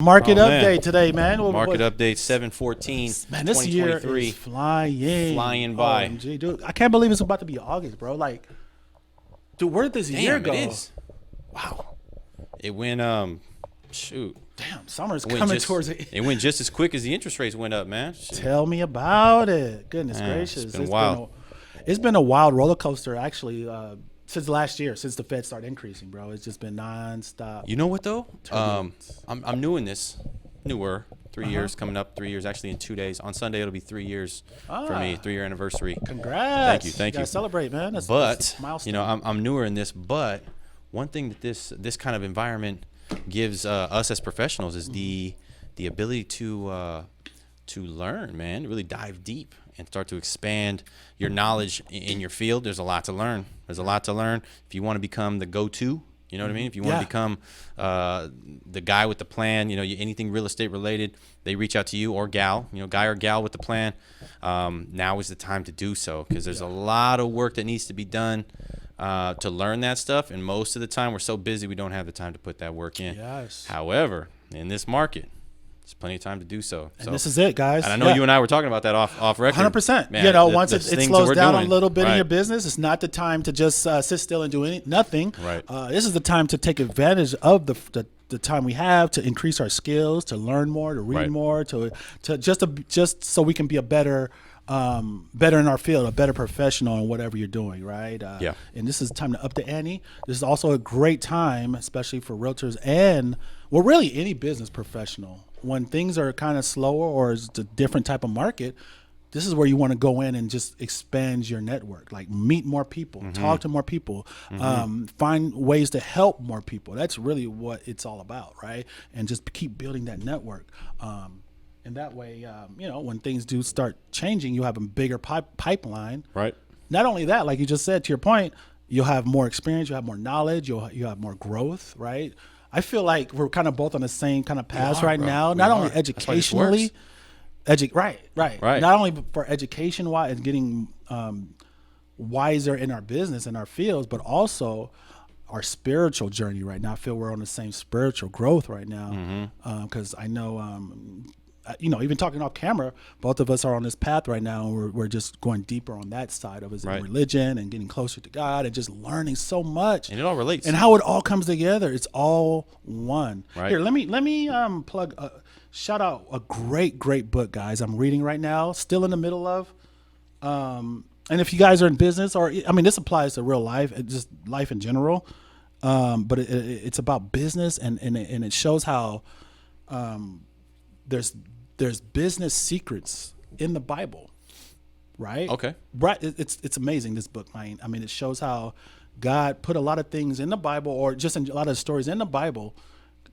Market update today, man. Market update 7/14, Man, this year 2023. is flying by. OMG, dude, I can't believe it's about to be August, bro. Like, dude, where did this year go? It is. Wow. It went shoot. Damn, summer's It went coming just, towards it. It went just as quick as the interest rates went up, man. Shoot. Tell me about it. Goodness Man, gracious. it's been wild. It's been a wild roller coaster, actually, since last year, since the Fed started increasing, bro. It's just been nonstop. You know what though? Turbulence. I'm new in this. Newer. 3 years coming up. 3 years actually in 2 days. On Sunday it'll be 3 years for me. 3-year anniversary. Congrats. Thank you. Gotta celebrate, man. That's a milestone. You know, I'm newer in this. But one thing that this kind of environment gives us as professionals is the ability to learn, man. Really dive deep and start to expand your knowledge in your field. There's a lot to learn. If you want to become the go-to. You know what I mean? If you want to become the guy with the plan, you know, anything real estate related, they reach out to you or gal, you know, guy or gal with the plan. Now is the time to do so because there's a lot of work that needs to be done to learn that stuff. And most of the time we're so busy we don't have the time to put that work in. Yes. However, in this market, there's plenty of time to do so. And this is it, guys. And I know you and I were talking about that off record. 100%. Man, you know, once it slows down a little bit in right. your business, it's not the time to just sit still and do nothing. Right. This is the time to take advantage of the time we have to increase our skills, to learn more, to read right. more, to just so we can be a better in our field, a better professional in whatever you're doing, right? Yeah. And this is time to up the ante. This is also a great time, especially for realtors and, well, really any business professional. When things are kind of slower or it's a different type of market, this is where you want to go in and just expand your network, like meet more people, talk to more people, find ways to help more people. That's really what it's all about, right? And just keep building that network. And that way, you know, when things do start changing, you have a bigger pipeline. Right. Not only that, like you just said, to your point, you'll have more experience, you'll have more knowledge, you'll have more growth, right? I feel like we're kind of both on the same kind of path right now, not only educationally, right. Not only for education wise and getting wiser in our business and our fields, but also our spiritual journey right now. I feel we're on the same spiritual growth right now because I know, you know, even talking off camera, both of us are on this path right now, and we're just going deeper on that side of it, in religion and getting closer to God and just learning so much. And it all relates. And how it all comes together. It's all one. Right. Here, let me plug shout out a great book, guys. I'm reading right now, still in the middle of. And if you guys are in business, or I mean, this applies to real life, just life in general. But it's about business, and it shows how there's business secrets in the Bible, right? Okay. Right. It's amazing, this book. I mean, it shows how God put a lot of things in the Bible, or just a lot of stories in the Bible,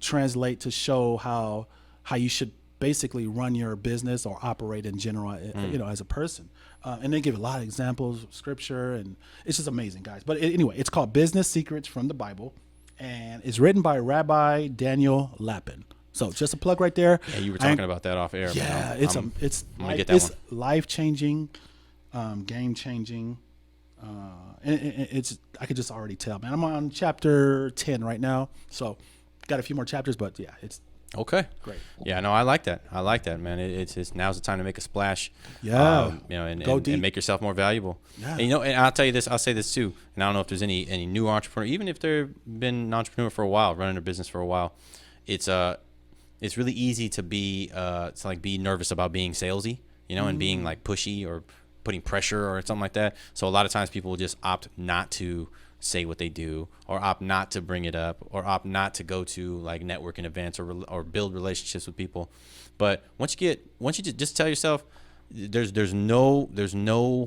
translate to show how you should basically run your business or operate in general, you know, as a person. And they give a lot of examples of scripture, and it's just amazing, guys. But anyway, it's called Business Secrets from the Bible, and it's written by Rabbi Daniel Lapin. So just a plug right there. Yeah, you were talking about that off air. Yeah, it's life-changing, game-changing. And I could just already tell, man. I'm on chapter 10 right now, so got a few more chapters, but yeah, it's okay. Great. Yeah, no, I like that, man. It's now's the time to make a splash. Yeah. You know, and make yourself more valuable. Yeah. And, you know, and I'll tell you this, I'll say this too, and I don't know if there's any new entrepreneur, even if they've been an entrepreneur for a while, running a business for a while, it's really easy to be nervous about being salesy, you know, and being like pushy or putting pressure or something like that. So a lot of times people will just opt not to say what they do, or opt not to bring it up, or opt not to go to like networking events or build relationships with people. But once you just tell yourself there's no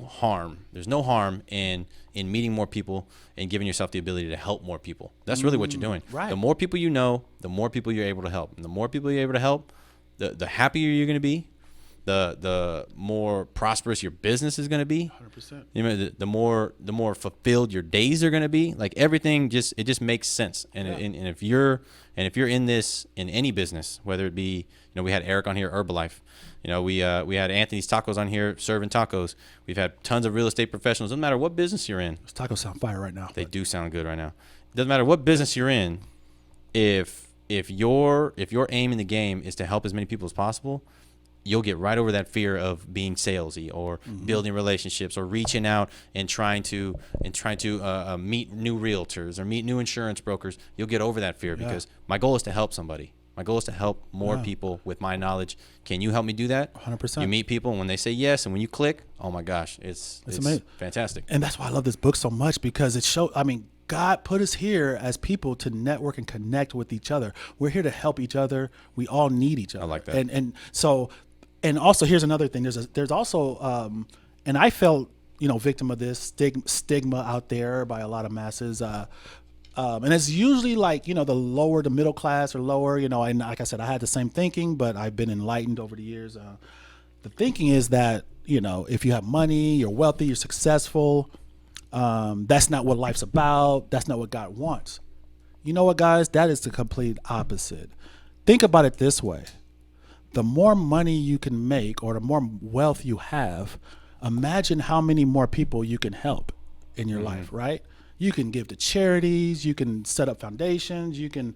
harm in meeting more people and giving yourself the ability to help more people. That's really what you're doing. Right. The more people you know, the more people you're able to help. And the more people you're able to help, the happier you're going to be, the more prosperous your business is going to be. 100%. You know, the more fulfilled your days are going to be. Like everything just makes sense. And if you're in this, in any business, whether it be, you know, we had Eric on here, Herbalife. You know, we had Anthony's Tacos on here, serving tacos. We've had tons of real estate professionals. Doesn't matter what business you're in. Those tacos sound fire right now. They do sound good right now. Doesn't matter what business you're in. If if your aim in the game is to help as many people as possible, you'll get right over that fear of being salesy or building relationships or reaching out and trying to meet new realtors or meet new insurance brokers. You'll get over that fear because my goal is to help somebody. My goal is to help more people with my knowledge. Can you help me do that? 100%. You meet people, and when they say yes, and when you click, oh my gosh, it's amazing. Fantastic. And that's why I love this book so much, because it shows, I mean, God put us here as people to network and connect with each other. We're here to help each other. We all need each other. I like that. And so, and also here's another thing. There's also, and I felt, victim of this stigma out there by a lot of masses. And it's usually like, the lower, the middle class or lower, and like I said, I had the same thinking, but I've been enlightened over the years. The thinking is that, if you have money, you're wealthy, you're successful, that's not what life's about. That's not what God wants. You know what, guys? That is the complete opposite. Think about it this way. The more money you can make or the more wealth you have, imagine how many more people you can help in your life, right? You can give to charities, you can set up foundations, you can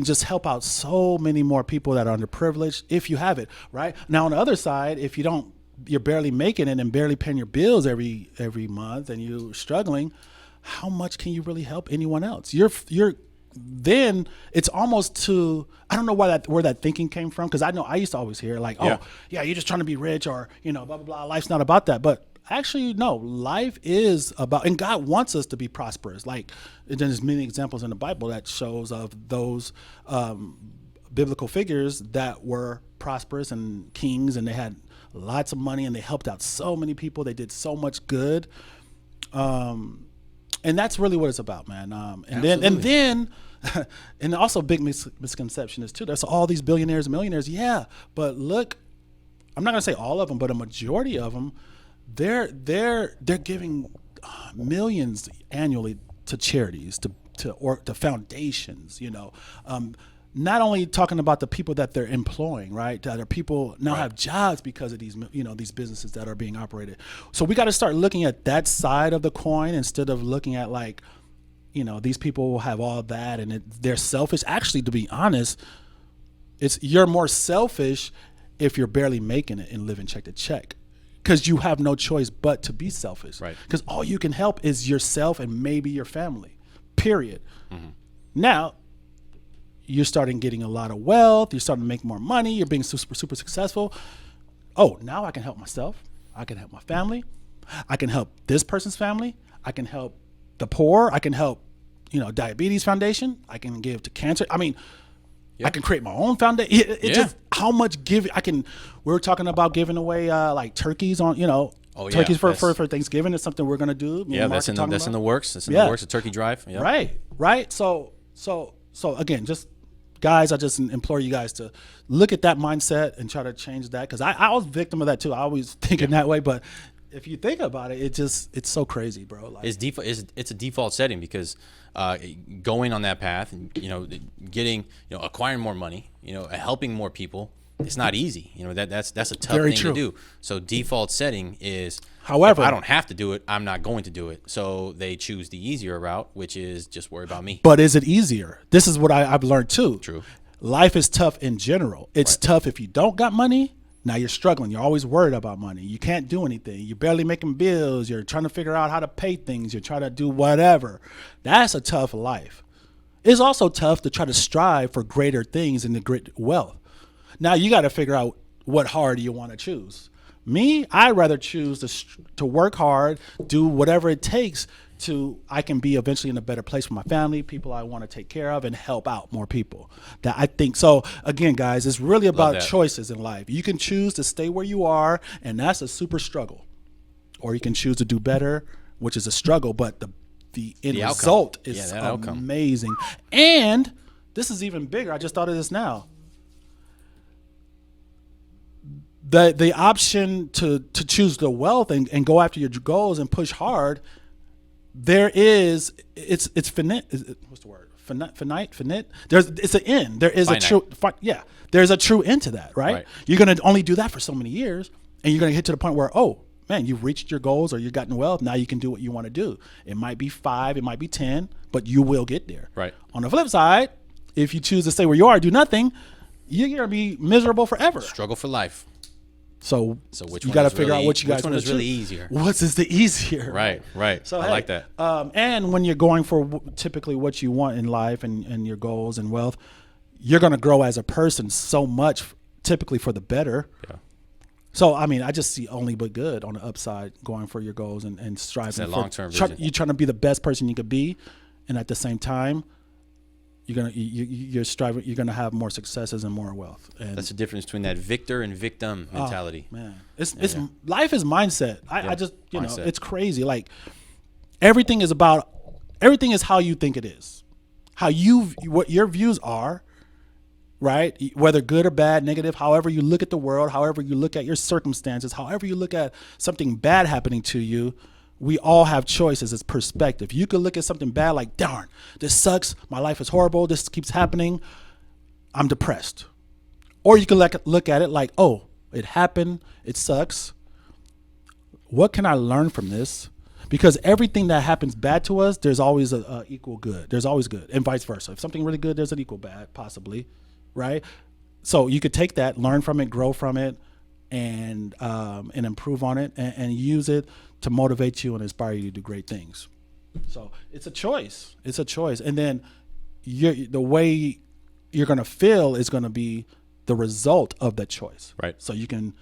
just help out so many more people that are underprivileged if you have it, right? Now on the other side, if you're barely making it and barely paying your bills every month and you're struggling, how much can you really help anyone else? Then it's almost I don't know where that thinking came from, because I know I used to always hear like, you're just trying to be rich, or blah blah blah. Life's not about that, but actually, no, life is about, and God wants us to be prosperous. Like, there's many examples in the Bible that shows of those biblical figures that were prosperous and kings, and they had lots of money and they helped out so many people. They did so much good. And that's really what it's about, man. And then, and also big misconception is too, there's all these billionaires and millionaires. Yeah. But look, I'm not going to say all of them, but a majority of them, they're giving millions annually to charities, to foundations, not only talking about the people that they're employing, right? That are people now have jobs because of these, these businesses that are being operated. So we got to start looking at that side of the coin instead of looking at like, these people have all that and they're selfish. Actually, to be honest, you're more selfish if you're barely making it and living check to check, because you have no choice but to be selfish. Right. Because all you can help is yourself and maybe your family, period. Now, you're starting getting a lot of wealth. You're starting to make more money. You're being super, super successful. Oh, now I can help myself. I can help my family. I can help this person's family. I can help the poor. I can help, diabetes foundation. I can give to cancer. I mean, I can create my own foundation. Just how much giving I can. We were talking about giving away like turkeys on, turkeys for Thanksgiving is something we're gonna do. That's in the works. That's in the works. A turkey drive. Yeah. Right. So again, just guys, I just implore you guys to look at that mindset and try to change that, because I was a victim of that too. I always thinking that way, but if you think about it, it's so crazy, bro. Like, it's a default setting, because going on that path and getting acquiring more money, helping more people, it's not easy. That's a tough thing to do. So default setting is, however, if I don't have to do it, I'm not going to do it. So they choose the easier route, which is just worry about me. But is it easier? This is what I've learned too. True. Life is tough in general. It's tough if you don't got money. Now you're struggling. You're always worried about money. You can't do anything. You're barely making bills. You're trying to figure out how to pay things. You're trying to do whatever. That's a tough life. It's also tough to try to strive for greater things and the great wealth. Now you got to figure out what hard you want to choose. Me, I'd rather choose to work hard, do whatever it takes I can be eventually in a better place for my family, people I want to take care of, and help out more people. That I think. So again, guys, it's really about choices in life. You can choose to stay where you are, and that's a super struggle. Or you can choose to do better, which is a struggle, but the end result is amazing. And this is even bigger. I just thought of this now. The option to choose the wealth and go after your goals and push hard, it's finite. What's the word? Finite. It's an end. There is finite. There's a true end to that, right? You're gonna only do that for so many years, and you're gonna get to the point where, oh man, you've reached your goals or you've gotten wealth. Now you can do what you want to do. It might be 5, it might be 10, but you will get there. Right. On the flip side, if you choose to stay where you are, do nothing, you're gonna be miserable forever. Struggle for life. So which you one got to is figure really, out what you guys which one want is really easier. What's is the easier? Right. So I like that. And when you're going for typically what you want in life and your goals and wealth, you're going to grow as a person so much, typically for the better. Yeah. So I mean, I just see only but good on the upside going for your goals and striving It's that for long-term vision. You're trying to be the best person you could be, and at the same time, you're striving. You're gonna have more successes and more wealth. And that's the difference between that victor and victim mentality. Man, it's life is mindset. I just mindset. It's crazy. Like everything is how you think it is, what your views are, right? Whether good or bad, negative, however you look at the world, however you look at your circumstances, however you look at something bad happening to you. We all have choices. It's perspective. You could look at something bad like, darn, this sucks. My life is horrible. This keeps happening. I'm depressed. Or you can look at it like, oh, it happened. It sucks. What can I learn from this? Because everything that happens bad to us, there's always a equal good. There's always good, and vice versa. If something really good, there's an equal bad, possibly, right? So you could take that, learn from it, grow from it, and improve on it, and use it to motivate you and inspire you to do great things. So it's a choice. It's a choice. And then the way you're going to feel is going to be the result of that choice. Right. So you can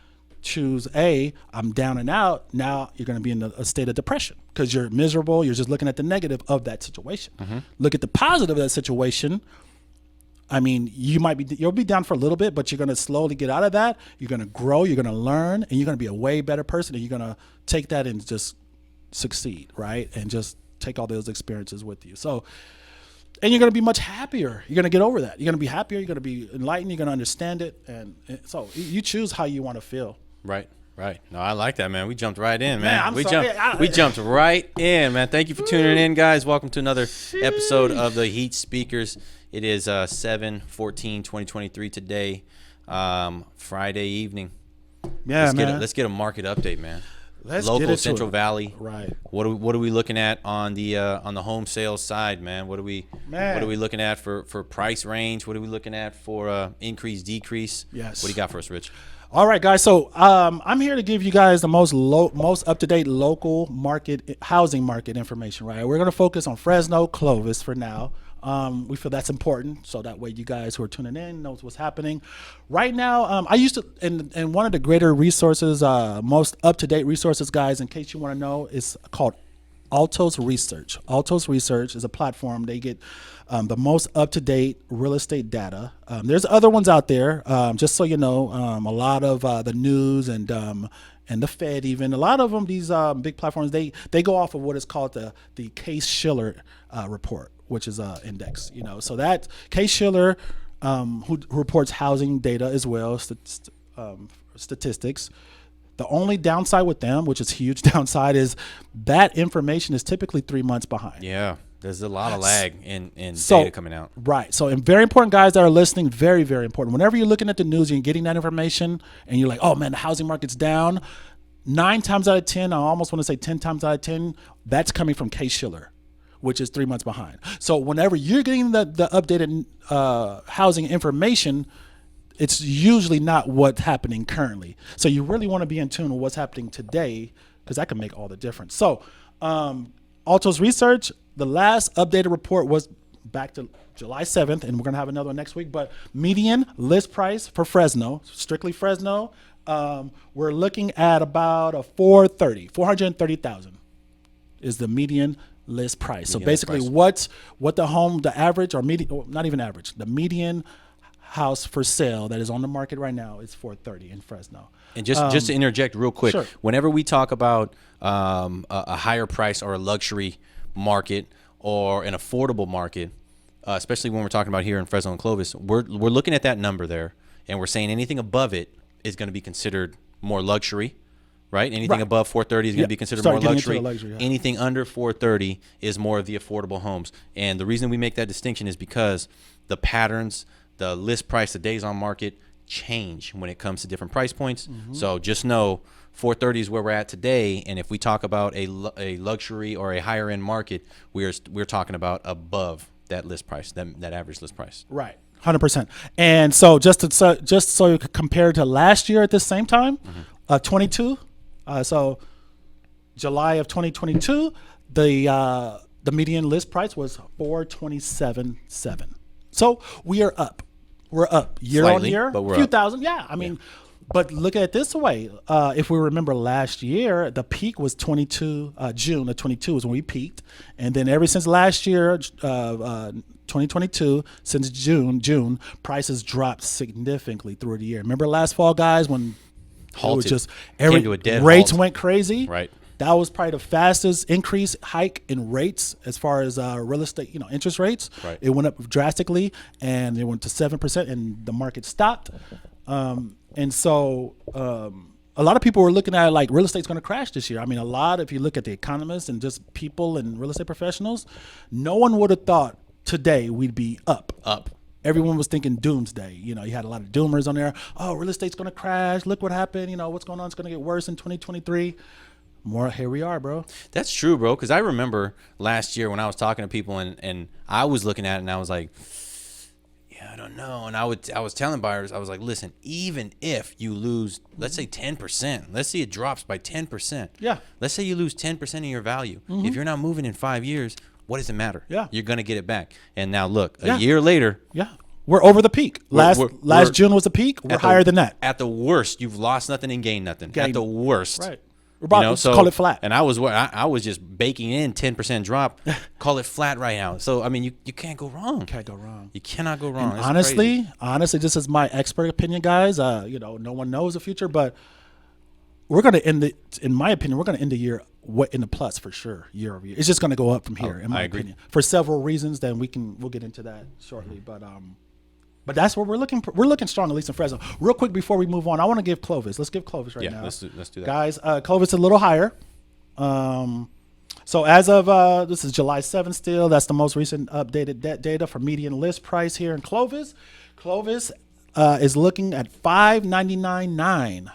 choose I'm down and out. Now you're going to be in a state of depression because you're miserable. You're just looking at the negative of that situation. Mm-hmm. Look at the positive of that situation. I mean, you'll be down for a little bit, but you're going to slowly get out of that. You're going to grow, you're going to learn, and you're going to be a way better person. And you're going to take that and just succeed, right? And just take all those experiences with you. So, and you're going to be much happier. You're going to get over that. You're going to be happier. You're going to be enlightened. You're going to understand it. And so you choose how you want to feel. Right. No, I like that, man. We jumped right in, man. We jumped right in, man. Thank you for tuning in, guys. Welcome to another episode of the Heat Speakers. It is 7/14/2023 today, Friday evening. Yeah, let's get a market update, man. Local Central Valley. Right. What are we looking at on the home sales side, man? What are we looking at for price range? What are we looking at for increase, decrease? Yes. What do you got for us, Rich? All right, guys. So I'm here to give you guys the most up-to-date local housing market information, right? We're going to focus on Fresno, Clovis for now. We feel that's important, so that way you guys who are tuning in knows what's happening. Right now, I used to, and one of the greater resources, most up-to-date resources, guys, in case you want to know, is called Altos Research. Altos Research is a platform. They get the most up-to-date real estate data. There's other ones out there, just so you know. A lot of the news and the Fed, even a lot of them, these big platforms, they go off of what is called the Case-Shiller report, which is an index. So that Case-Shiller, who reports housing data as well, statistics. The only downside with them, which is huge downside, is that information is typically 3 months behind. Yeah, there's a lot of lag in data coming out. Right. So, and very important, guys that are listening, very, very important. Whenever you're looking at the news and you're getting that information and you're like, oh, man, the housing market's down, 9 times out of 10, I almost want to say 10 times out of 10, that's coming from Case-Shiller, which is 3 months behind. So whenever you're getting the updated housing information, it's usually not what's happening currently. So you really want to be in tune with what's happening today, because that can make all the difference. So Altos Research, the last updated report was back to July 7th, and we're going to have another one next week. But median list price for Fresno, strictly Fresno, we're looking at about a 430,000 is the median list price. So basically what the average or median, or not even average, the median house for sale that is on the market right now is 430 in Fresno. And just to interject real quick, sure. Whenever we talk about a higher price or a luxury market or an affordable market, especially when we're talking about here in Fresno and Clovis, we're looking at that number there, and we're saying anything above it is going to be considered more luxury, right? Anything above 430 is going to be considered more luxury. Anything under 430 is more of the affordable homes. And the reason we make that distinction is because the patterns, the list price, the days on market change when it comes to different price points. Mm-hmm. So just know 430 is where we're at today, and if we talk about a luxury or a higher end market, we're talking about above that list price, that average list price. Right. 100%. And so just so you could compare to last year at the same time, 22. So July of 2022, the median list price was 427.7. So we are up. We're up year Slightly, on year, but we're a few up. thousand. Yeah, I mean, but look at it this way. If we remember last year, the peak was June of 22 is when we peaked, and then ever since last year, 2022, since June, prices dropped significantly through the year. Remember last fall, guys, when it was Halted. just Came to a dead rates halt. went crazy. Right. That was probably the fastest increase hike in rates as far as real estate, interest rates. Right. It went up drastically, and it went to 7%, and the market stopped. And so a lot of people were looking at it like real estate's going to crash this year. I mean, if you look at the economists and just people and real estate professionals, no one would have thought today we'd be up. Everyone was thinking doomsday. You had a lot of doomers on there. Oh, real estate's going to crash. Look what happened. What's going on? It's going to get worse in 2023. Here we are, bro. That's true, bro. Because I remember last year when I was talking to people and I was looking at it and I was like, yeah, I don't know. And I was telling buyers, I was like, listen, even if you lose, let's say 10%, let's say it drops by 10%. Yeah. Let's say you lose 10% of your value. If you're not moving in 5 years, what does it matter? Yeah. You're going to get it back. And now look, a year later. Yeah. We're over the peak. Last June was the peak. We're higher than that. At the worst, you've lost nothing and gained nothing. At the worst. Right. We're about to call it flat. And I was just baking in 10% drop. Call it flat right now. So I mean, you can't go wrong. Can't go wrong. You cannot go wrong. And honestly, this is my expert opinion, guys. No one knows the future, but we're going to end in my opinion, we're going to end the year in the plus for sure, year over year. It's just going to go up from here, in my opinion, for several reasons. Then we'll get into that shortly, but that's what we're looking. We're looking strong, at least in Fresno. Real quick before we move on, I want to give Clovis. Let's give Clovis now. Let's do that, guys. Clovis is a little higher. So as of this is July 7th still. That's the most recent updated data for median list price here in Clovis. Clovis is looking at $599.9.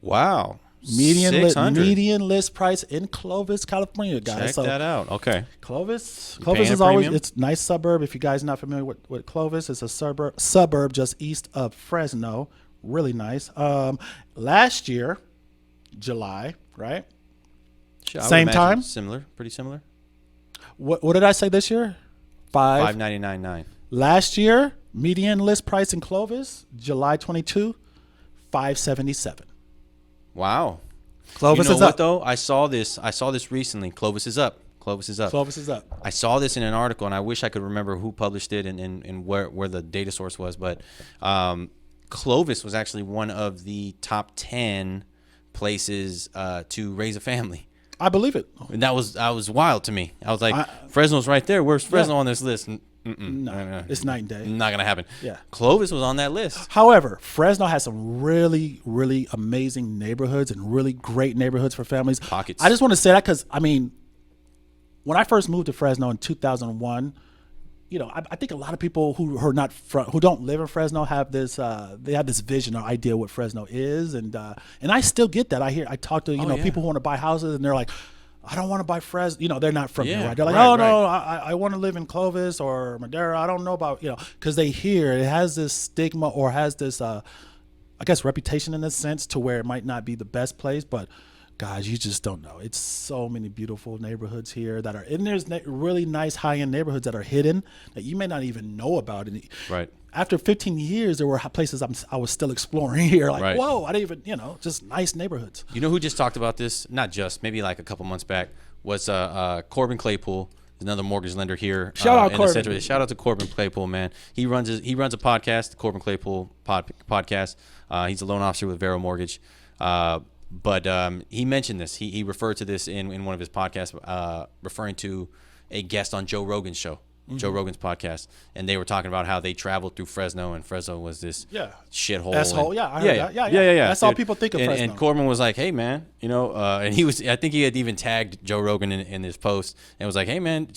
Wow. Median list price in Clovis, California, guys. Check that out. Okay. Clovis is always, it's a nice suburb. If you guys are not familiar with Clovis, it's a suburb just east of Fresno. Really nice. Last year, July, right? Same time? Pretty similar. What did I say this year? $599.9. Last year, median list price in Clovis, July 22, $577. Wow. Clovis is what, up. though? I saw this recently. Clovis is up. I saw this in an article, and I wish I could remember who published it and where the data source was. But Clovis was actually one of the top 10 places to raise a family. I believe it. And that was wild to me. I was like, Fresno's right there. Where's Fresno on this list? No, it's night and day. Not gonna happen. Yeah, Clovis was on that list. However, Fresno has some really, really amazing neighborhoods and really great neighborhoods for families. Pockets. I just want to say that because when I first moved to Fresno in 2001, I think a lot of people who don't live in Fresno have this vision or idea what Fresno is, and I still get that. I talk to people who want to buy houses, and they're like, I don't want to buy Fresno. They're not from here, right? They're like, no, I want to live in Clovis or Madera. I don't know about, because they hear it has this stigma or has this, I guess, reputation in a sense to where it might not be the best place. But guys, you just don't know. It's so many beautiful neighborhoods here that are, and there's really nice high-end neighborhoods that are hidden that you may not even know about. Right. After 15 years, there were places I was still exploring here. Like, whoa, I didn't even, just nice neighborhoods. You know who just talked about this? Not just, maybe like a couple months back, was Corbin Claypool, another mortgage lender here. Shout out Corbin. The center. Shout out to Corbin Claypool, man. He runs a podcast, the Corbin Claypool podcast. He's a loan officer with Vero Mortgage. But he mentioned this. He referred to this in one of his podcasts, referring to a guest on Joe Rogan's show. Joe Rogan's podcast, and they were talking about how they traveled through Fresno, and Fresno was this shithole. Asshole, I heard that. Yeah. That's all people think of Fresno. And Corbin was like, "Hey, man, and I think he had even tagged Joe Rogan in his post, and was like, "Hey, man,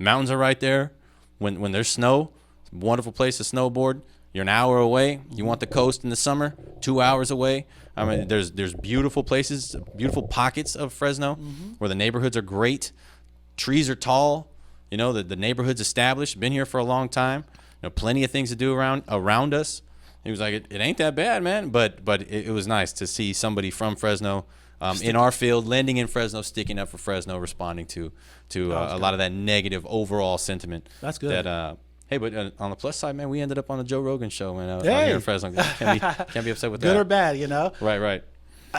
mountains are right there. When there's snow, it's a wonderful place to snowboard. You're an hour away. You want the coast in the summer, 2 hours away. I mean, there's beautiful places, beautiful pockets of Fresno where the neighborhoods are great, trees are tall." You know, the neighborhood's established, been here for a long time. You know, plenty of things to do around us. He was like, it ain't that bad, man. But it was nice to see somebody from Fresno in our field, landing in Fresno, sticking up for Fresno, responding to a lot of that negative overall sentiment. That's good. That hey, but on the plus side, man, we ended up on the Joe Rogan show, man. Out Hey. here in Fresno, can't be upset with Good that. or bad, you know. Right.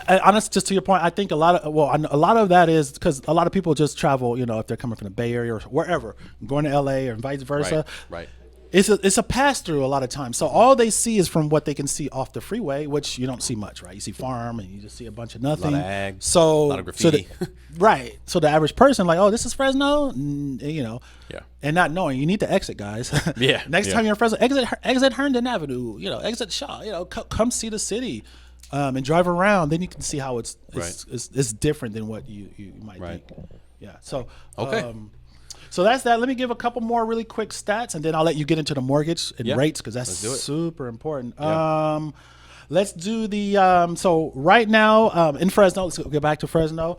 Honest, just to your point, I think a lot of that is because a lot of people just travel, you know, if they're coming from the Bay Area or wherever, going to LA or vice versa. Right. It's a pass through a lot of times. So all they see is from what they can see off the freeway, which you don't see much, right? You see farm and you just see a bunch of nothing. A lot of ag, so a lot of graffiti. Right. So the average person, like, oh, this is Fresno, you know. Yeah. And not knowing, you need to exit, guys. Yeah. Next time you're in Fresno, exit Herndon Avenue, you know, exit Shaw, you know, come see the city. And drive around, then you can see how it's different than what you might think. Yeah. So okay. So that's that. Let me give a couple more really quick stats, and then I'll let you get into the mortgage and rates because that's super important. Yeah. Let's do the so right now in Fresno. Let's get back to Fresno.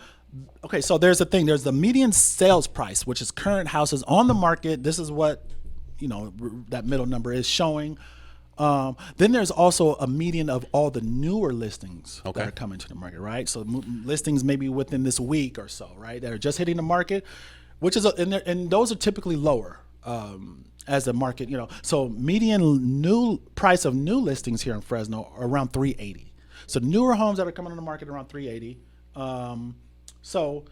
Okay, so there's a thing. There's the median sales price, which is current houses on the market. This is what that middle number is showing. Then there's also a median of all the newer listings that are coming to the market, right? So listings maybe within this week or so, right, that are just hitting the market, which is and those are typically lower as the market, you know. So median new price of new listings here in Fresno are around 380. So newer homes that are coming on the market around 380. So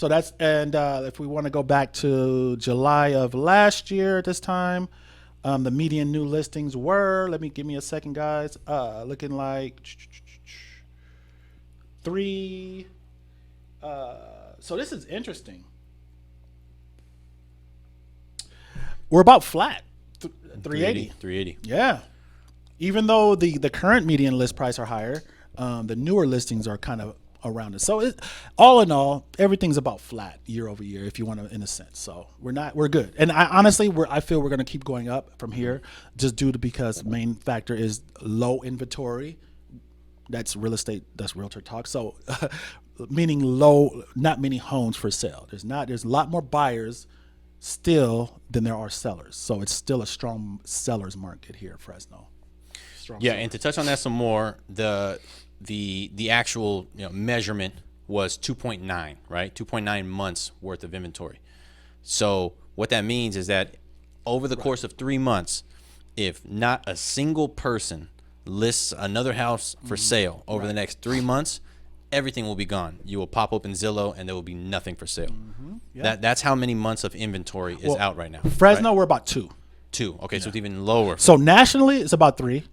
that's, and if we want to go back to July of last year at this time. The median new listings were, give me a second, guys, looking like three. So this is interesting. We're about flat, 380. 380. Yeah. Even though the current median list price are higher, the newer listings are kind of around it. So all in all, everything's about flat year over year, if you want to, in a sense. So we're good. And I feel we're going to keep going up from here, just because the main factor is low inventory. That's real estate. That's realtor talk. So meaning low, not many homes for sale. There's a lot more buyers still than there are sellers. So it's still a strong sellers market here at Fresno. And to touch on that some more, the actual measurement was 2.9, right? 2.9 months worth of inventory. So what that means is that over the course of 3 months, if not a single person lists another house for sale over the next 3 months, everything will be gone. You will pop open Zillow and there will be nothing for sale. That's how many months of inventory is out right now. Fresno, we're about 2. Okay, so it's even lower. So nationally, it's about 3.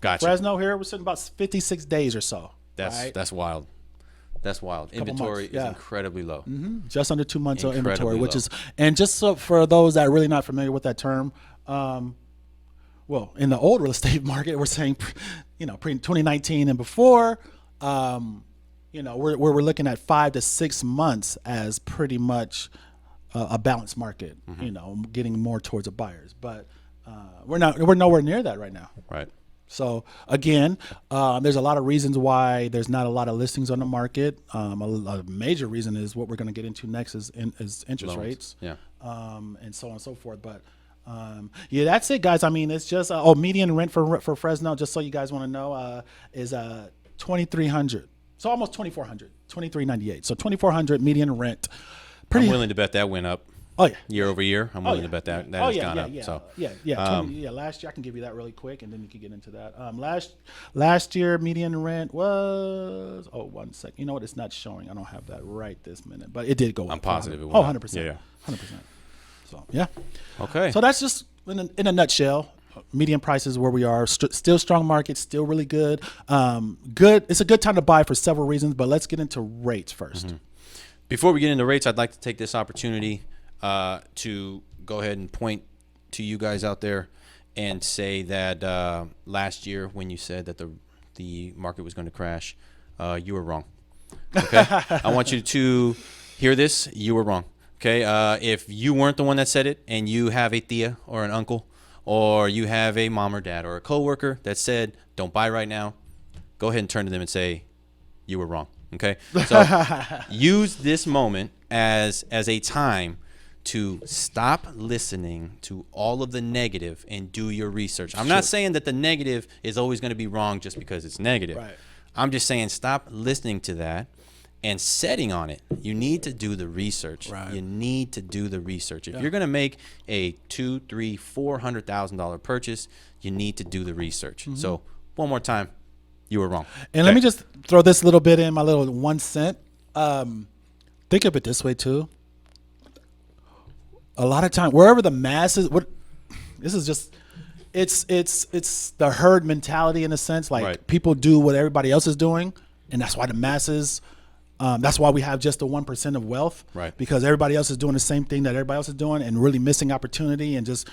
Gotcha. Fresno here, we're sitting about 56 days or so. That's wild. That's wild. Inventory is incredibly low. Just under 2 months of inventory, which is, and just so for those that are really not familiar with that term, well, in the old real estate market, we're saying, pre-2019 and before, we're looking at 5 to 6 months as pretty much a balanced market. Getting more towards the buyers, but we're nowhere near that right now. Right. So again, there's a lot of reasons why there's not a lot of listings on the market. A major reason is what we're going to get into next is interest rates, and so on and so forth. But that's it, guys. I mean, it's just median rent for Fresno, just so you guys want to know, is $2,300. So almost $2,400, $2,398. So $2,400 median rent. I'm willing to bet that went up. Oh yeah, year over year. I'm willing to bet that has gone up. So last year I can give you that really quick, and then you can get into that. Last year median rent was 1 second. You know what? It's not showing. I don't have that right this minute, but it did go up. I'm positive it went 100%. Yeah, 100%. So yeah. Okay. So that's just in a nutshell. Median prices where we are. Still strong market. Still really good. Good. It's a good time to buy for several reasons, but let's get into rates first. Before we get into rates, I'd like to take this opportunity to go ahead and point to you guys out there and say that last year when you said that the market was going to crash, you were wrong. Okay, I want you to hear this. You were wrong. Okay, if you weren't the one that said it, and you have a tia or an uncle, or you have a mom or dad or a coworker that said don't buy right now, go ahead and turn to them and say you were wrong. Okay, so use this moment as a time to stop listening to all of the negative and do your research. I'm not saying that the negative is always going to be wrong just because it's negative. Right. I'm just saying stop listening to that and setting on it. You need to do the research. Right. You need to do the research. If you're going to make a $200,000, $300,000, $400,000 purchase, you need to do the research. So one more time, you were wrong. And let me just throw this little bit in, my little 1 cent. Think of it this way too. A lot of time, wherever the masses, this is just, it's the herd mentality in a sense. Like people do what everybody else is doing, and that's why the masses. That's why we have just the 1% of wealth, right? Because everybody else is doing the same thing that everybody else is doing, and really missing opportunity and just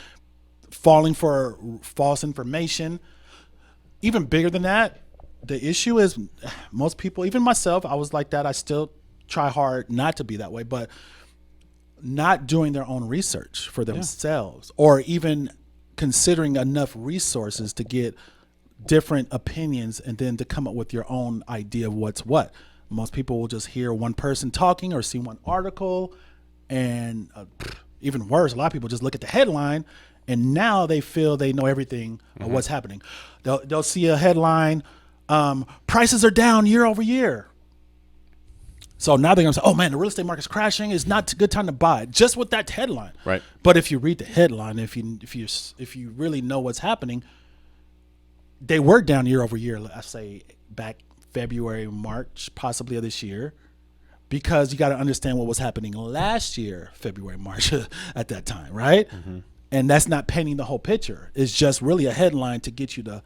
falling for false information. Even bigger than that, the issue is most people, even myself, I was like that. I still try hard not to be that way, but not doing their own research for themselves, or even considering enough resources to get different opinions and then to come up with your own idea of what's what. Most people will just hear one person talking or see one article, and even worse, a lot of people just look at the headline and now they feel they know everything of what's happening. They'll see a headline, prices are down year over year. So now they're gonna say, "Oh man, the real estate market's crashing. It's not a good time to buy." Just with that headline, right? But if you read the headline, if you really know what's happening, they were down year over year. I say back February, March, possibly of this year, because you got to understand what was happening last year, February, March, at that time, right? And that's not painting the whole picture. It's just really a headline to get you to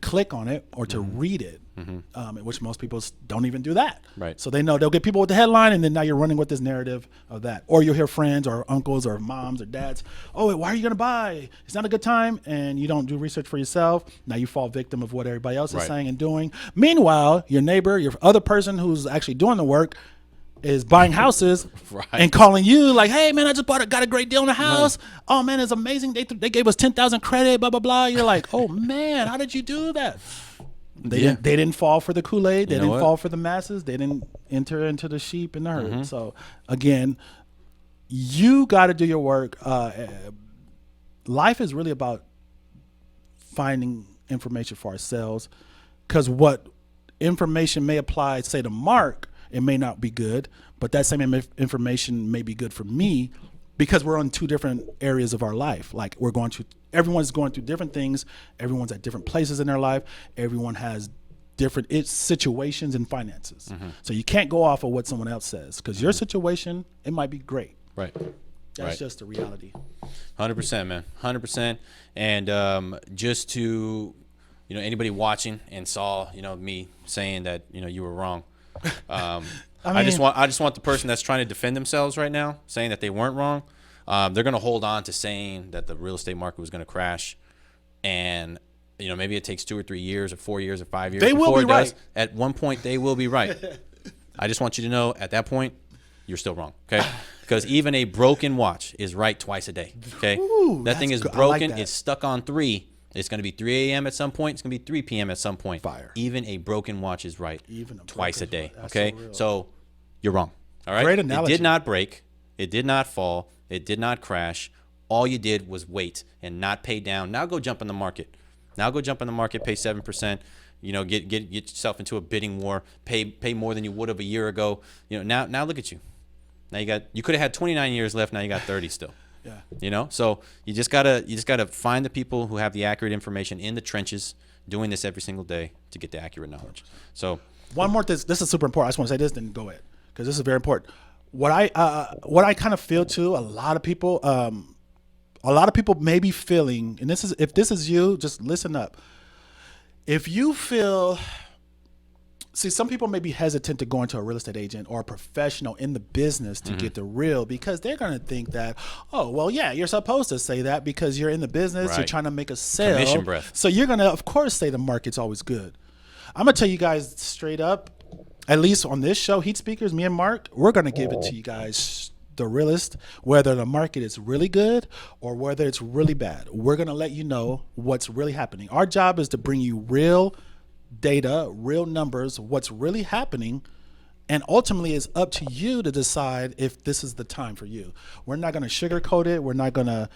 click on it or to read it, which most people don't even do that. Right. So they know they'll get people with the headline, and then now you're running with this narrative of that. Or you'll hear friends or uncles or moms or dads, "Oh, why are you going to buy? It's not a good time." And you don't do research for yourself. Now you fall victim of what everybody else is saying and doing. Meanwhile, your neighbor, your other person who's actually doing the work is buying houses and calling you like, "Hey man, I just got a great deal on a house. Oh man, it's amazing. They gave us 10,000 credit, blah, blah, blah." You're like, "Oh man, how did you do that?" They didn't fall for the Kool-Aid. They didn't fall for the masses. They didn't enter into the sheep and the herd. So again, you got to do your work. Life is really about finding information for ourselves, because what information may apply, say, to Mark, it may not be good, but that same information may be good for me, because we're on two different areas of our life. Like everyone's going through different things. Everyone's at different places in their life. Everyone has different situations and finances. So you can't go off of what someone else says, because your situation, it might be great. Right. That's just the reality. 100%, man. 100%. And just to, anybody watching and saw, me saying that, you were wrong. I just want the person that's trying to defend themselves right now, saying that they weren't wrong. They're going to hold on to saying that the real estate market was going to crash, and maybe it takes 2 or 3 years or 4 years or 5 years. They will be right. At one point, they will be right. I just want you to know, at that point, you're still wrong. Okay, because even a broken watch is right twice a day. Okay, that thing is broken. Like it's stuck on 3. It's going to be 3 a.m. at some point. It's going to be 3 p.m. at some point. Fire. Even a broken watch is right twice a day. Okay? So, so you're wrong. All right? Great analogy. It did not break. It did not fall. It did not crash. All you did was wait and not pay down. Now go jump in the market. Now go jump in the market, pay 7%. Get yourself into a bidding war. Pay more than you would have a year ago. Now look at you. Now you could have had 29 years left. Now you got 30 still. Yeah. So you just gotta find the people who have the accurate information in the trenches, doing this every single day to get the accurate knowledge. So one more, this is super important. I just want to say this, then go ahead, because this is very important. What I kind of feel too, a lot of people may be feeling, and if this is you, just listen up. If you feel, some people may be hesitant to go into a real estate agent or a professional in the business to get the real, because they're going to think that, oh, well, yeah, you're supposed to say that because you're in the business, you're trying to make a sale. Commission breath. So you're going to, of course, say the market's always good. I'm going to tell you guys straight up, at least on this show, Heat Speakers, me and Mark, we're going to give it to you guys, the realist, whether the market is really good or whether it's really bad. We're going to let you know what's really happening. Our job is to bring you real data, real numbers, what's really happening, And ultimately, it's up to you to decide if this is the time for you. We're not going to sugarcoat it. We're not going to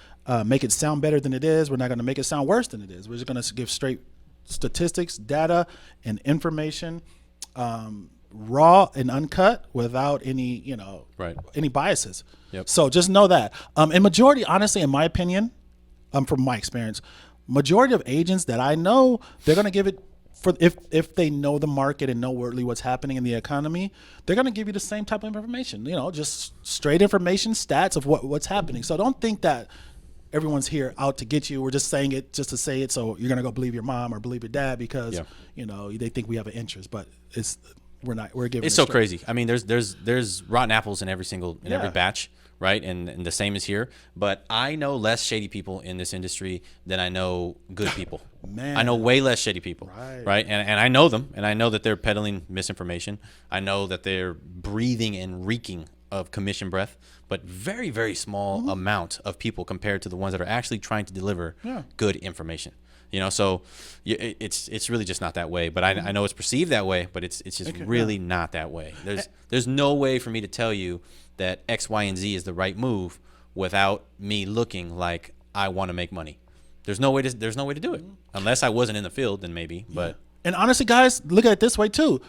make it sound better than it is. We're not going to make it sound worse than it is. We're just going to give straight statistics, data, and information, raw and uncut, without any, any biases. Yep. So just know that. And majority, honestly, in my opinion, from my experience, majority of agents that I know, they're going to give it for if they know the market and know really what's happening in the economy, they're going to give you the same type of information. Just straight information, stats of what's happening. So don't think that everyone's here out to get you. We're just saying it just to say it, so you're going to go believe your mom or believe your dad because they think we have an interest. But we're giving. It's so crazy. I mean, there's rotten apples in every batch. Right. And the same is here. But I know less shady people in this industry than I know good people. Man. I know way less shady people. Right. And I know them. And I know that they're peddling misinformation. I know that they're breathing and reeking of commission breath, but very, very small amount of people compared to the ones that are actually trying to deliver good information. So it's really just not that way. But I know it's perceived that way, but it's just really not that way. There's no way for me to tell you that X, Y, and Z is the right move without me looking like I want to make money. There's no way to do it unless I wasn't in the field, then maybe. But and honestly, guys, look at it this way too.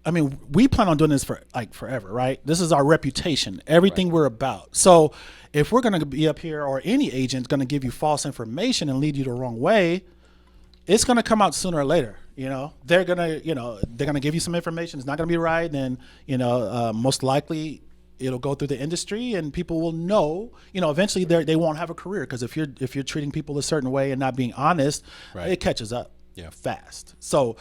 I mean, we plan on doing this for like forever, right? This is our reputation, everything we're about. So if we're going to be up here, or any agent's going to give you false information and lead you the wrong way, it's going to come out sooner or later. They're going to give you some information. It's not going to be right. Then, most likely it'll go through the industry and people will know, eventually they won't have a career. Because if you're treating people a certain way and not being honest, it catches up fast. So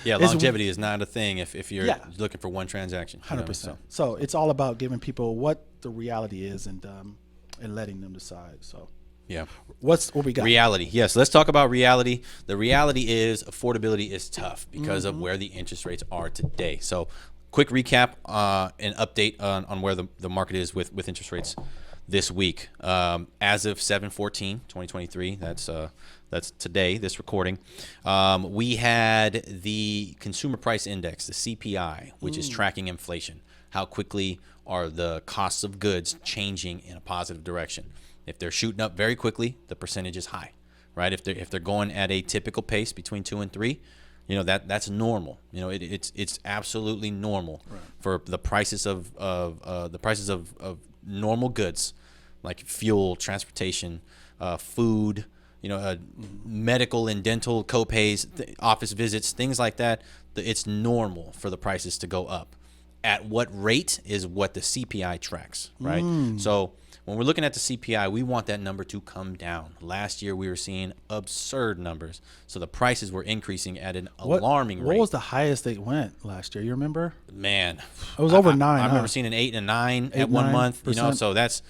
longevity is not a thing if you're looking for one transaction. 100%. So it's all about giving people what the reality is and letting them decide. So what we got? Reality. Yes, let's talk about reality. The reality is affordability is tough because of where the interest rates are today. So quick recap and update on where the market is with interest rates this week. As of 7/14/2023, that's today, this recording, we had the Consumer Price Index, the CPI, which is tracking inflation. How quickly are the costs of goods changing in a positive direction? If they're shooting up very quickly, the percentage is high, right? If they're going at a typical pace between 2 and 3, that's normal. It's absolutely normal for the prices of normal goods like fuel, transportation, food, medical and dental copays, office visits, things like that. It's normal for the prices to go up. At what rate is what the CPI tracks, right? So when we're looking at the CPI, we want that number to come down. Last year, we were seeing absurd numbers. So the prices were increasing at an alarming rate. What was the highest they went last year? You remember? Man. It was over 9. I remember seeing an 8 and a 9 at 1 month. So that's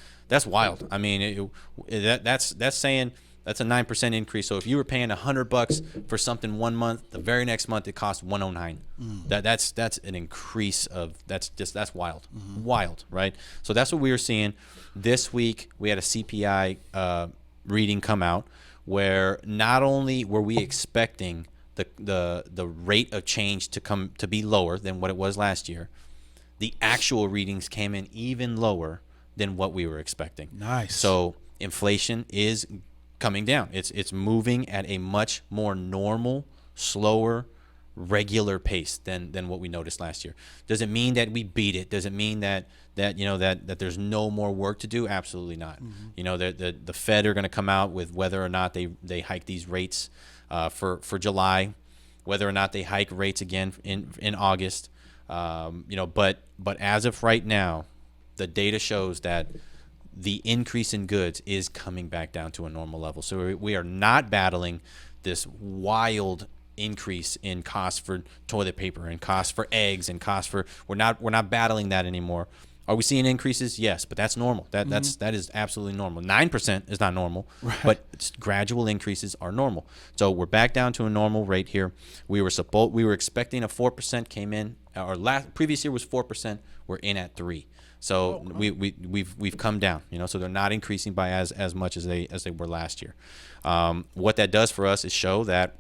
wild. I mean, that's saying that's a 9% increase. So if you were paying $100 for something 1 month, the very next month it costs $109. That's an increase of that's wild, wild, right? So that's what we were seeing. This week we had a CPI reading come out where not only were we expecting the rate of change to be lower than what it was last year, the actual readings came in even lower than what we were expecting. Nice. So inflation is coming down. It's moving at a much more normal, slower, regular pace than what we noticed last year. Does it mean that we beat it? Does it mean that there's no more work to do? Absolutely not. The Fed are going to come out with whether or not they hike these rates for July, whether or not they hike rates again in August. But as of right now, the data shows that the increase in goods is coming back down to a normal level. So we are not battling this wild increase in costs for toilet paper and costs for eggs and costs for we're not battling that anymore. Are we seeing increases? Yes, but that's normal. That is absolutely normal. 9% is not normal, but gradual increases are normal. So we're back down to a normal rate here. We were expecting a 4%, came in. Our previous year was 4%. We're in at 3%. So we've come down. So they're not increasing by as much as they were last year. What that does for us is show that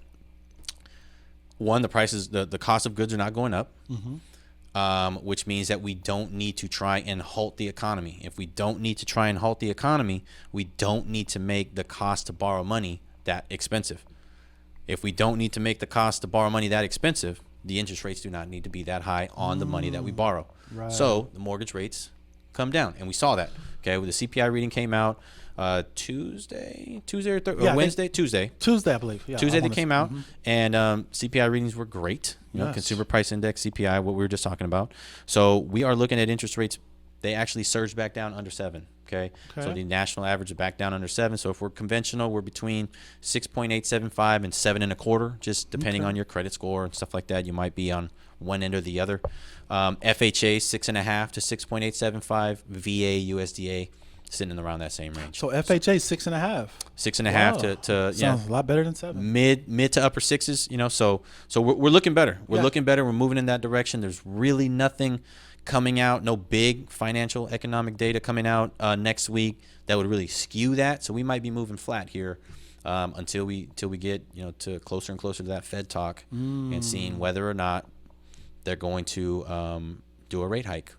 one, the prices, the cost of goods are not going up. which means that we don't need to try and halt the economy. If we don't need to try and halt the economy, we don't need to make the cost to borrow money that expensive. If we don't need to make the cost to borrow money that expensive, the interest rates do not need to be that high on the money that we borrow. Right. So the mortgage rates come down, and we saw that. Okay, when the CPI reading came out Tuesday or Wednesday, Tuesday, I believe. Yeah, Tuesday they came out, and CPI readings were great. You know, Consumer Price Index, CPI, what we were just talking about. So we are looking at interest rates. They actually surged back down under 7. Okay. So the national average is back down under 7. So if we're conventional, we're between 6.875 and 7.25, just depending on your credit score and stuff like that. You might be on one end or the other. FHA 6.5 to 6.875. VA, USDA sitting in around that same range. So FHA 6.5. 6.5 to sounds a lot better than 7. Mid to upper 6s. You know, so we're looking better. We're looking better. We're moving in that direction. There's really nothing coming out, no big financial economic data coming out next week that would really skew that. So we might be moving flat here until we get, you know, to closer and closer to that Fed talk and seeing whether or not they're going to do a rate hike.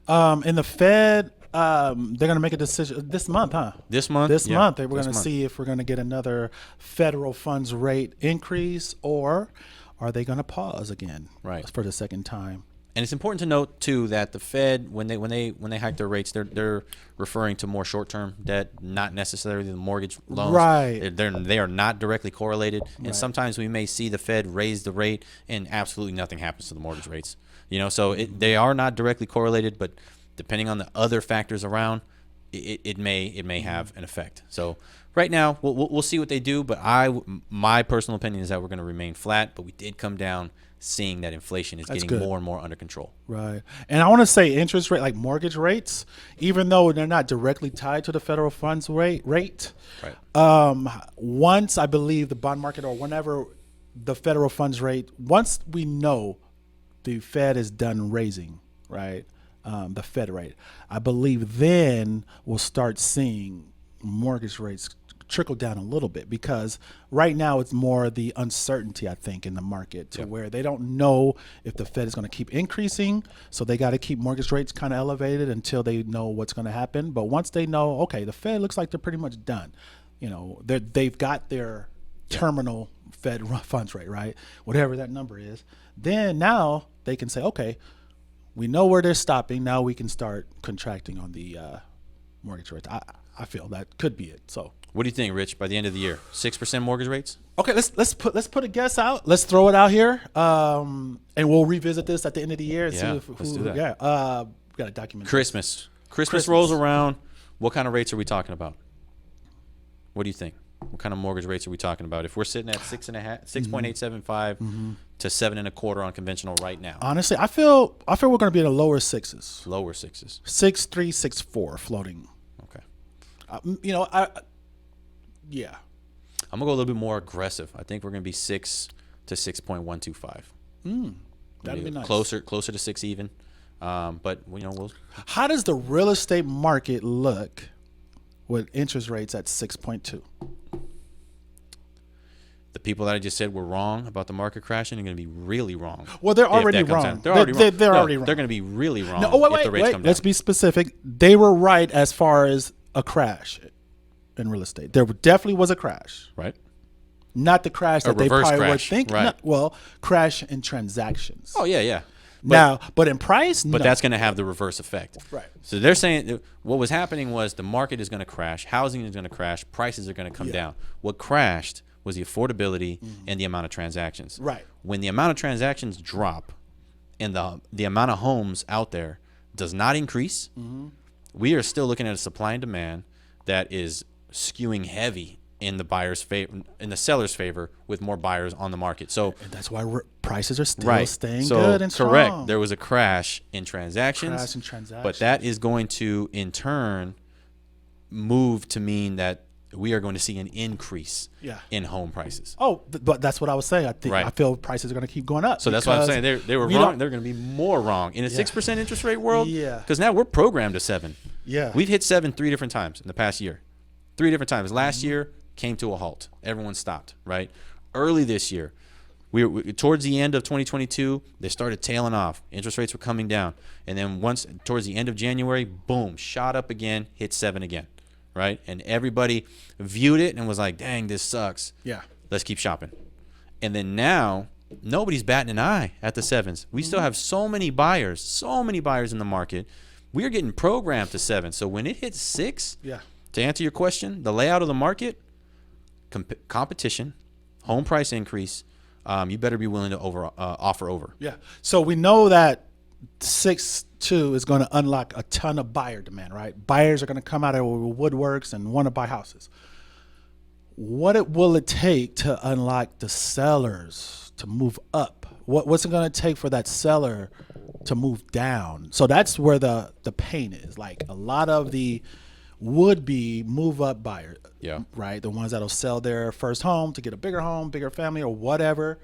And the Fed, they're going to make a decision this month, huh? This month, we're going to see if we're going to get another federal funds rate increase, or are they going to pause again, for the second time? And it's important to note too that the Fed, when they hike their rates, they're referring to more short-term debt, not necessarily the mortgage loans. Right. They are not directly correlated. And sometimes we may see the Fed raise the rate and absolutely nothing happens to the mortgage rates. You know, so they are not directly correlated, but depending on the other factors around, it may have an effect. So right now we'll see what they do, but my personal opinion is that we're going to remain flat. But we did come down, seeing that inflation is getting more and more under control. Right. And I want to say interest rate, like mortgage rates, even though they're not directly tied to the federal funds rate, once I believe the bond market, or whenever the federal funds rate, once we know the Fed is done raising, the Fed rate, I believe then we'll start seeing mortgage rates trickle down a little bit, because right now it's more the uncertainty, I think, in the market to where they don't know if the Fed is going to keep increasing. So they got to keep mortgage rates kind of elevated until they know what's going to happen. But once they know, okay, the Fed looks like they're pretty much done, you know, they've got their terminal Fed funds rate, right? Whatever that number is, then now they can say, okay, we know where they're stopping. Now we can start contracting on the mortgage rates. I feel that could be it. So what do you think, Rich, by the end of the year? 6% mortgage rates? Okay, let's put a guess out. Let's throw it out here, and we'll revisit this at the end of the year and see if let's do that. We got to document Christmas rolls around. What kind of rates are we talking about? What do you think? What kind of mortgage rates are we talking about? If we're sitting at 6.875 to 7.25 on conventional right now. Honestly, I feel we're going to be in the lower 6s. Lower 6s. 6.3, 6.4 floating. Okay. Yeah. I'm gonna go a little bit more aggressive. I think we're gonna be 6 to 6.125. That'd be nice. Closer to 6 even. But you know, how does the real estate market look with interest rates at 6.2? The people that I just said were wrong about the market crashing are going to be really wrong. Well, they're already wrong. They're already wrong. They're already wrong. They're going to be really wrong. No, if the rates come down. Let's be specific. They were right as far as a crash in real estate. There definitely was a crash. Right. Not the crash that they probably would think. Right. Crash in transactions. Oh, yeah. But in price, but that's going to have the reverse effect. Right. So they're saying what was happening was the market is going to crash, housing is going to crash, prices are going to come down. What crashed was the affordability and the amount of transactions. Right. When the amount of transactions drop and the amount of homes out there does not increase, we are still looking at a supply and demand that is skewing heavy in the buyer's favor, in the seller's favor, with more buyers on the market. So and that's why prices are still staying so good and strong. Correct. There was a crash in transactions. But that is going to in turn move to mean that we are going to see an increase in home prices. Oh, but that's what I was saying. I feel prices are going to keep going up. So that's why I'm saying they were wrong. They're going to be more wrong in a 6% interest rate world. Yeah. Because now we're programmed to 7. Yeah. We've hit 7 3 different times in the past year. 3 different times. Last year came to a halt. Everyone stopped. Right. Early this year, we towards the end of 2022, they started tailing off. Interest rates were coming down, and then once towards the end of January, boom, shot up again, hit 7 again, right? And everybody viewed it and was like, "Dang, this sucks. Yeah, let's keep shopping." And then now nobody's batting an eye at the 7s. We still have so many buyers in the market. We are getting programmed to 7. So when it hits 6, yeah. to answer your question, the layout of the market, competition, home price increase, you better be willing to offer over. Yeah. So we know that 6-2 is going to unlock a ton of buyer demand, right? Buyers are going to come out of woodworks and want to buy houses. What will it take to unlock the sellers to move up? What's it going to take for that seller to move down? So that's where the pain is. Like a lot of the would-be move-up buyers, right? The ones that'll sell their first home to get a bigger home, bigger family, or whatever,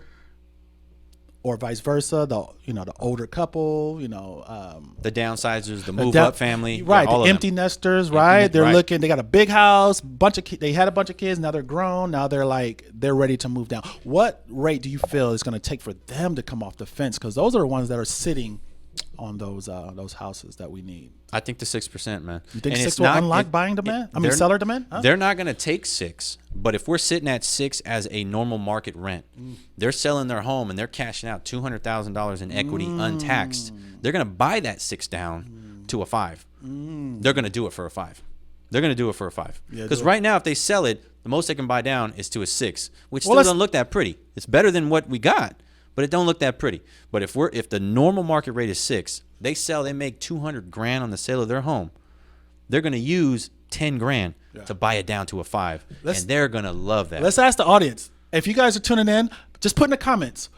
or vice versa. The older couple, the downsizers, the move-up family, right? all the of empty them. nesters, right? They're right. looking. They got a big house, they had a bunch of kids. Now they're grown. Now they're ready to move down. What rate do you feel is going to take for them to come off the fence? Because those are the ones that are sitting on those houses that we need. I think the 6%, man. You think 6 will unlock buying demand? Seller demand? Huh? They're not going to take 6, but if we're sitting at 6 as a normal market rent, they're selling their home and they're cashing out $200,000 in equity untaxed. They're going to buy that 6 down to a 5. They're going to do it for a 5. They're going to do it for a 5. Because right now, if they sell it, the most they can buy down is to a 6, which still doesn't look that pretty. It's better than what we got, but it don't look that pretty. But if the normal market rate is 6, they make $200,000 on the sale of their home. They're going to use $10,000 to buy it down to a 5, and they're going to love that. Let's ask the audience. If you guys are tuning in, just put in the comments.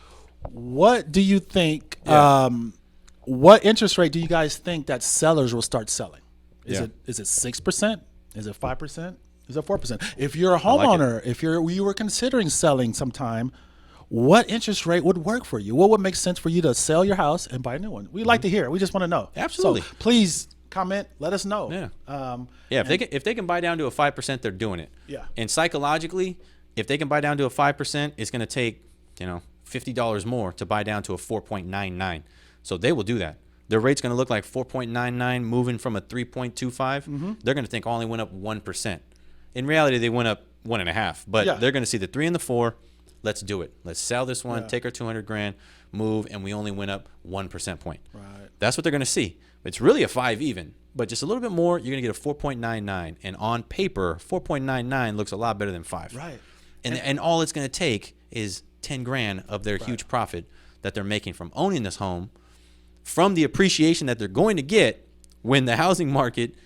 What do you think? What interest rate do you guys think that sellers will start selling? Is it 6%? Is it 5%? Is it 4%? If you're a homeowner, if you were considering selling sometime, what interest rate would work for you? What would make sense for you to sell your house and buy a new one? We'd like to hear. We just want to know. Absolutely. So please comment. Let us know. Yeah. If they can buy down to a 5%, they're doing it. Yeah. And psychologically, if they can buy down to a 5%, it's going to take $50 more to buy down to a 4.99. So they will do that. Their rate's going to look like 4.99 moving from a 3.25. They're going to think only went up 1%. In reality, they went up 1.5. But they're going to see the 3 and the 4. Let's do it. Let's sell this one, take our $200,000, move, and we only went up 1% point. Right. That's what they're going to see. It's really a 5 even, but just a little bit more, you're going to get a 4.99. And on paper, 4.99 looks a lot better than 5. Right. And all it's going to take is $10,000 of their huge profit that they're making from owning this home, from the appreciation that they're going to get when the housing market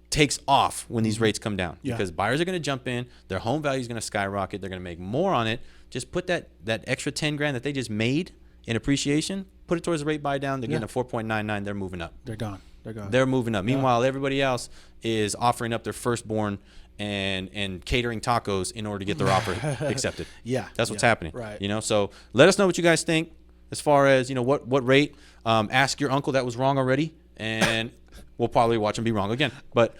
takes off when these rates come down. Because buyers are going to jump in, their home value is going to skyrocket, they're going to make more on it. Just put that extra $10,000 that they just made in appreciation, put it towards the rate buy down. They're getting a 4.99. They're moving up. They're gone. They're moving up. Meanwhile, everybody else is offering up their firstborn and catering tacos in order to get their offer accepted. That's what's happening. Right. So let us know what you guys think as far as what rate. Ask your uncle that was wrong already, and we'll probably watch him be wrong again. But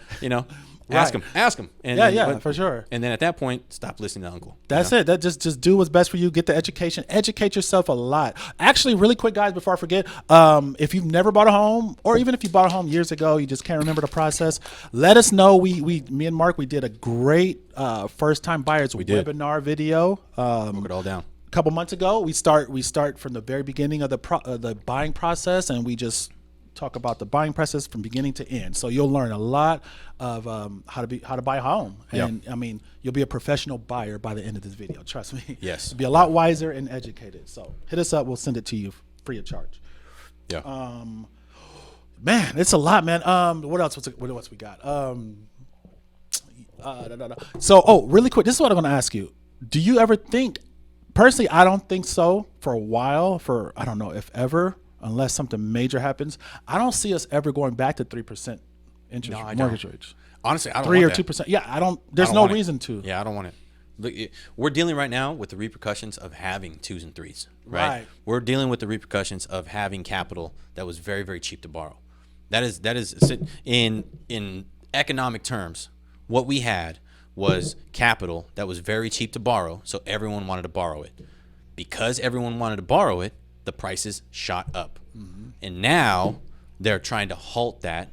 Ask him. And for sure. And then at that point, stop listening to uncle. That's it. That just do what's best for you. Get the education. Educate yourself a lot. Actually, really quick, guys, before I forget, if you've never bought a home, or even if you bought a home years ago, you just can't remember the process, let us know. Me and Mark, we did a great first-time buyers webinar video. Broke it all down. A couple months ago. We start from the very beginning of the buying process, and we just talk about the buying process from beginning to end. So you'll learn a lot of how to buy a home, and I mean, you'll be a professional buyer by the end of this video. Trust me. Yes. You'll be a lot wiser and educated. So hit us up. We'll send it to you free of charge. Yeah. Man, it's a lot, man. What else? What else we got? So, really quick. This is what I'm going to ask you. Do you ever think? Personally, I don't think so. For a while, I don't know if ever. Unless something major happens, I don't see us ever going back to 3% interest mortgage rates. Honestly, I don't 3 want or 2%. Yeah, I don't. There's no reason to. Yeah, I don't want it. Look, we're dealing right now with the repercussions of having 2s and 3s. Right. We're dealing with the repercussions of having capital that was very, very cheap to borrow. That is in economic terms, what we had was capital that was very cheap to borrow, so everyone wanted to borrow it. because everyone wanted to borrow it, the prices shot up. And now they're trying to halt that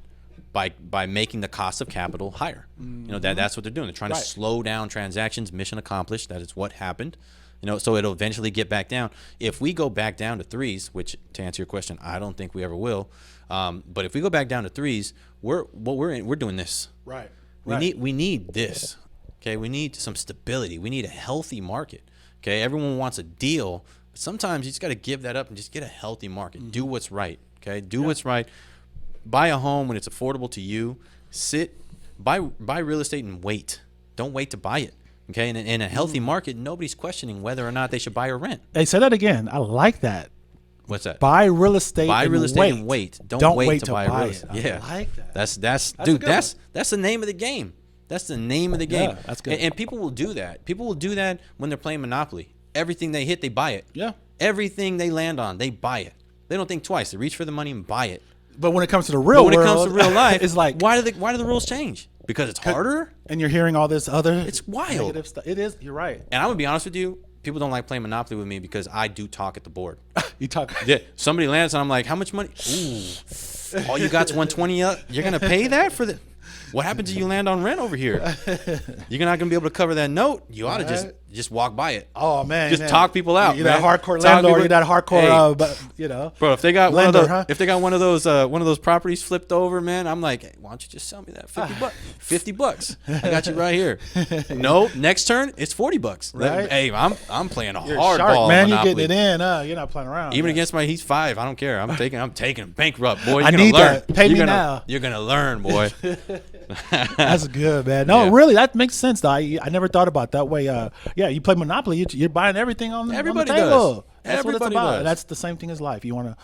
by making the cost of capital higher. That's what they're doing. They're trying to slow down transactions. Mission accomplished. That is what happened. So it'll eventually get back down. If we go back down to threes, which to answer your question, I don't think we ever will. But if we go back down to threes, we're doing this. Right. We need this. Okay. We need some stability. We need a healthy market. Okay. Everyone wants a deal, but sometimes you just got to give that up and just get a healthy market. Do what's right. Okay. Do what's right. Buy a home when it's affordable to you. Buy real estate and wait. Don't wait to buy it. Okay, and in a healthy market, nobody's questioning whether or not they should buy or rent. Hey, say that again. I like that. What's that? Buy real estate. Buy real estate and wait. Don't wait to buy real estate. Yeah, I like that. That's the name of the game. That's the name of the game. Yeah, that's good. And people will do that. People will do that when they're playing Monopoly. Everything they hit, they buy it. Yeah. Everything they land on, they buy it. They don't think twice. They reach for the money and buy it. But when it comes to the real world, when it comes to real life, it's like, why do the rules change? Because it's harder? And you're hearing all this other It's wild. negative stuff. It is. You're right. And I'm going to be honest with you. People don't like playing Monopoly with me because I do talk at the board. You talk. Yeah. Somebody lands and I'm like, how much money? Ooh. All you got's 120 up. You're going to pay that for the... What happens if you land on rent over here? You're not going to be able to cover that note. You ought to just walk by it. Oh, man. Just talk people out. You're that hardcore landlord. You're that hardcore, Bro, if they got lender, if they got one of those properties flipped over, man, I'm like, hey, why don't you just sell me that $50? I got you right here. No, next turn it's $40. Right? Hey, I'm playing a You're hardball, sharp, man. Monopoly. You're getting it in. You're not playing around. Even against he's 5. I don't care. I'm taking bankrupt, boy. You're I gonna need learn. that. Pay me now. You're gonna learn, boy. That's good, man. No, really, that makes sense. Though I never thought about that way. You play Monopoly, you're buying everything on the table. Does. That's Everybody what it's about. does. That's the same thing as life. You want to,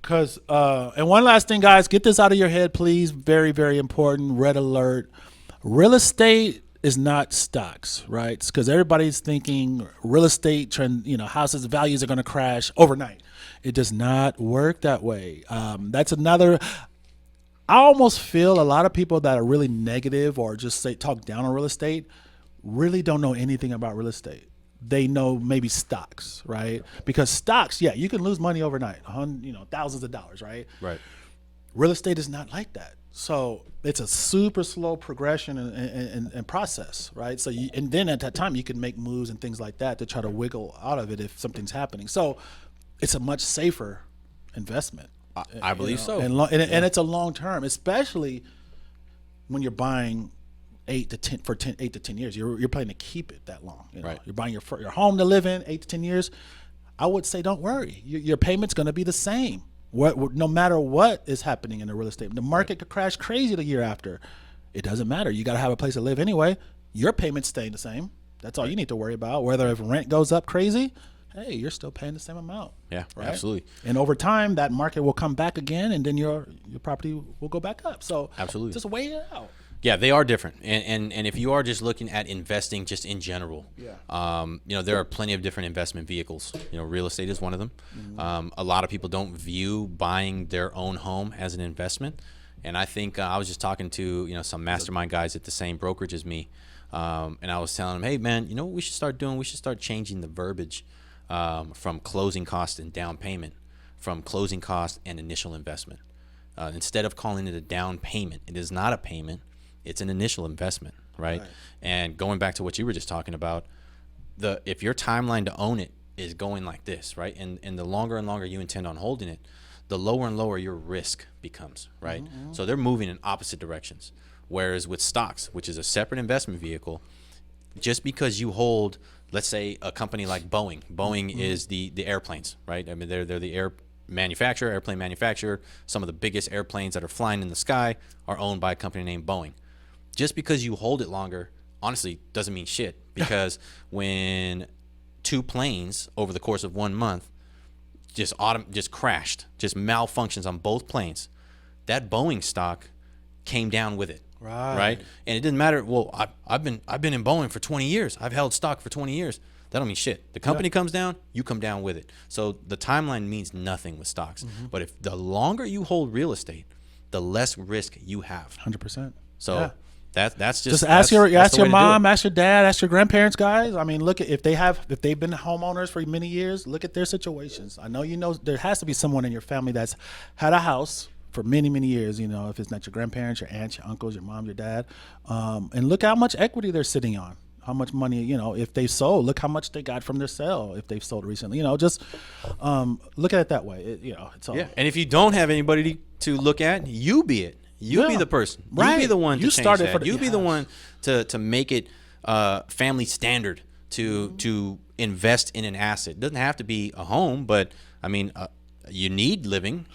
because and one last thing, guys, get this out of your head, please. Very, very important. Red alert. Real estate is not stocks, right? Because everybody's thinking real estate trend. Houses values are going to crash overnight. It does not work that way. That's another. I almost feel a lot of people that are really negative or just talk down on real estate really don't know anything about real estate. They know maybe stocks, right? Because stocks, you can lose money overnight, thousands of dollars, right? Right. Real estate is not like that. So it's a super slow progression and process, right? So and then at that time you can make moves and things like that to try to wiggle out of it if something's happening. So it's a much safer investment. I believe so. And it's a long term, especially when you're buying 8 to 10 years. You're planning to keep it that long. Right. You're buying your home to live in 8 to 10 years. I would say don't worry. Your payment's going to be the same. No matter what is happening in the real estate. The market could crash crazy the year after. It doesn't matter. You got to have a place to live anyway. Your payment's staying the same. That's all you need to worry about. Whether if rent goes up crazy, hey, you're still paying the same amount. Yeah, right? Absolutely. And over time, that market will come back again, and then your property will go back up. So absolutely, just wait it out. Yeah, they are different, and if you are just looking at investing just in general, there are plenty of different investment vehicles. Real estate is one of them. Mm-hmm. A lot of people don't view buying their own home as an investment, and I think I was just talking to some mastermind guys at the same brokerage as me, and I was telling them, hey man, what we should start doing? We should start changing the verbiage. From closing cost and down payment, from closing cost and initial investment. Instead of calling it a down payment, it is not a payment, it's an initial investment, right? And going back to what you were just talking about, if your timeline to own it is going like this, right? And the longer and longer you intend on holding it, the lower and lower your risk becomes, right? Mm-hmm. So they're moving in opposite directions. Whereas with stocks, which is a separate investment vehicle, just because you hold, let's say, a company like Boeing. Boeing mm-hmm. is the airplanes, right? I mean, they're the airplane manufacturer. Some of the biggest airplanes that are flying in the sky are owned by a company named Boeing. Just because you hold it longer, honestly, doesn't mean shit. Because when 2 planes over the course of 1 month just crashed, just malfunctions on both planes, that Boeing stock came down with it. Right. And it didn't matter. Well, I've been in Boeing for 20 years. I've held stock for 20 years. That don't mean shit. The company comes down, you come down with it. So the timeline means nothing with stocks. Mm-hmm. But if the longer you hold real estate, the less risk you have. 100%. So That's just ask your mom, it. ask your dad, ask your grandparents, guys. I mean, look at if they've been homeowners for many years. Look at their situations. I know there has to be someone in your family that's had a house for many years. If it's not your grandparents, your aunts, your uncles, your mom, your dad, and look how much equity they're sitting on. How much money, if they sold, look how much they got from their sale if they've sold recently. Just look at it that way. It's all. Yeah, and if you don't have anybody to look at, you be it. You be the person. Right. You be the one to you change started that. You be the one to make it family standard to invest in an asset. It doesn't have to be a home, but I mean, you need living.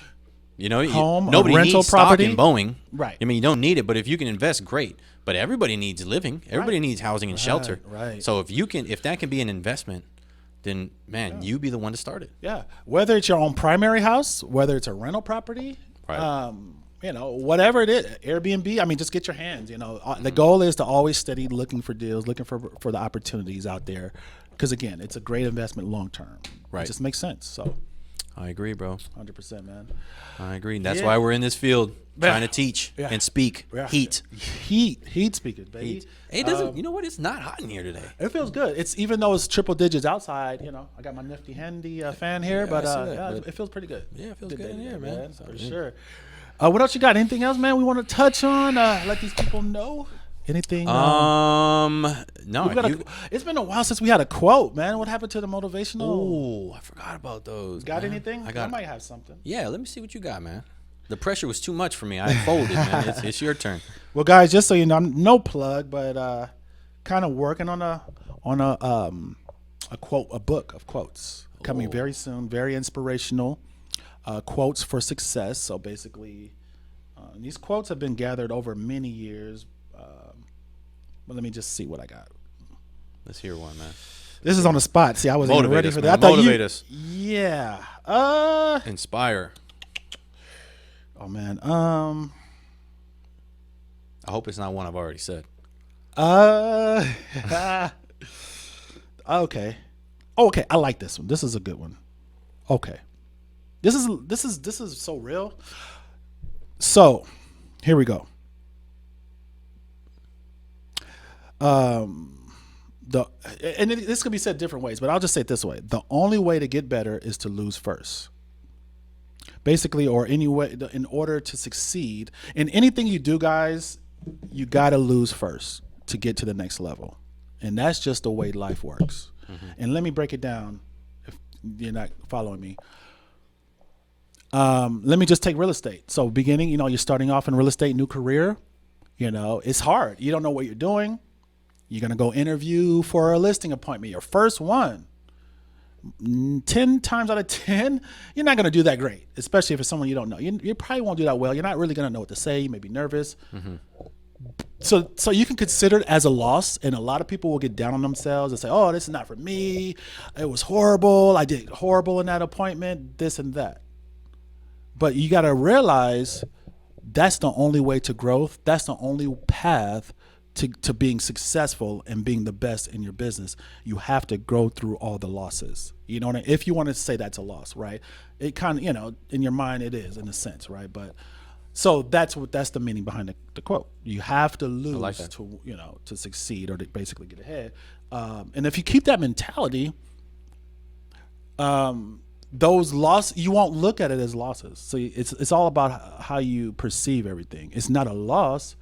Home, nobody rental needs property. stock and Boeing. Right. I mean, you don't need it, but if you can invest, great. But everybody needs living. Everybody needs housing and shelter. Right. So if that can be an investment, then man, you be the one to start it. Yeah. Whether it's your own primary house, whether it's a rental property, Right. Whatever it is, Airbnb. I mean, just get your hands. The goal is to always steady looking for deals, looking for the opportunities out there, because again, it's a great investment long term. Right. It just makes sense. So. I agree, bro. 100%, man. I agree. That's why we're in this field, trying to teach and speak. Yeah. Heat speakers, baby. Heat. Hey, it doesn't. You know what? It's not hot in here today. It feels good. It's even though it's triple digits outside. I got my nifty handy fan here, but it feels pretty good. Yeah, it feels good in here, man. For sure. What else you got? Anything else, man? We want to touch on? Let these people know. Anything? No. It's been a while since we had a quote, man. What happened to the motivational? Oh, I forgot about those. Got anything? I might have something. Yeah, let me see what you got, man. The pressure was too much for me. I folded, man. It's your turn. Well, guys, just so you know, no plug, but kind of working on a book of quotes coming very soon. Very inspirational quotes for success. So basically, these quotes have been gathered over many years. But let me just see what I got. Let's hear one, man. This is on the spot. See, I wasn't even ready for that. Motivate us. Yeah. Inspire. Oh man. I hope it's not one I've already said. Okay. Okay, I like this one. This is a good one. Okay. This is so real. So, here we go. This could be said different ways, but I'll just say it this way: the only way to get better is to lose first. Basically, or anyway, in order to succeed in anything you do, guys, you gotta lose first to get to the next level, and that's just the way life works. Mm-hmm. And let me break it down if you're not following me. Let me just take real estate. So, beginning, you're starting off in real estate, new career. It's hard. You don't know what you're doing. You're going to go interview for a listing appointment, your first one. 10 times out of 10, you're not going to do that great, especially if it's someone you don't know. You probably won't do that well. You're not really going to know what to say. You may be nervous. Mm-hmm. So you can consider it as a loss, and a lot of people will get down on themselves and say, oh, this is not for me. It was horrible. I did horrible in that appointment, this and that. But you got to realize that's the only way to growth. That's the only path to being successful and being the best in your business. You have to go through all the losses. You know what I mean? If you want to say that's a loss, right? It kind of, in your mind it is in a sense, right? But so that's the meaning behind the quote. You have to lose to succeed or to basically get ahead. And if you keep that mentality, those losses, you won't look at it as losses. So it's all about how you perceive everything. It's not a loss.